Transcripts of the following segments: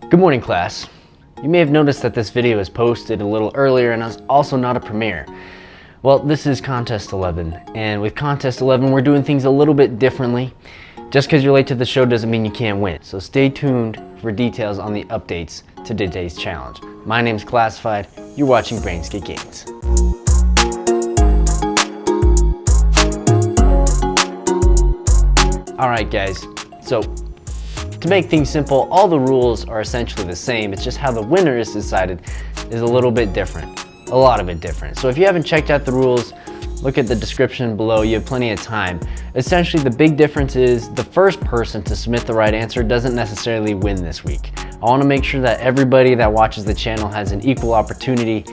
Good morning, class. You may have noticed that this video is posted a little earlier and is also not a premiere. Well, this is Contest 11, and with Contest 11, we're doing things a little bit differently. Just because you're late to the show doesn't mean you can't win. So stay tuned for details on the updates to today's challenge. My name's Classified. You're watching Brains Get Gains. All right, guys. So to make things simple, all the rules are essentially the same. It's just how the winner is decided is a little bit different. A lot of it different. So if you haven't checked out the rules, look at the description below. You have plenty of time. Essentially, the big difference is the first person to submit the right answer doesn't necessarily win this week. I want to make sure that everybody that watches the channel has an equal opportunity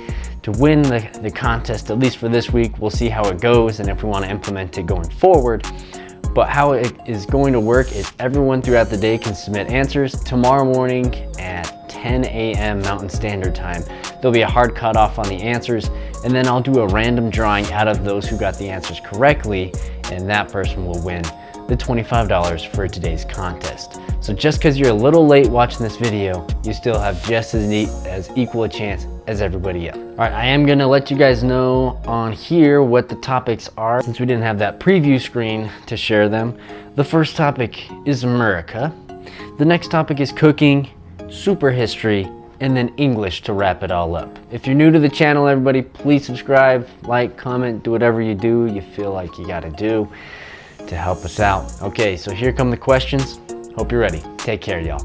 to win the contest, at least for this week. We'll see how it goes and if we want to implement it going forward. But how it is going to work is everyone throughout the day can submit answers. Tomorrow morning at 10 a.m. Mountain Standard Time, there'll be a hard cutoff on the answers, and then I'll do a random drawing out of those who got the answers correctly, and that person will win the $25 for today's contest. So just because you're a little late watching this video, you still have just as equal a chance as everybody else. All right, I am gonna let you guys know on here what the topics are, since we didn't have that preview screen to share them. The first topic is America. The next topic is cooking, super history, and then English to wrap it all up. If you're new to the channel, everybody, please subscribe, like, comment, do whatever you feel like you gotta do to help us out. Okay, so here come the questions. Hope you're ready. Take care, y'all.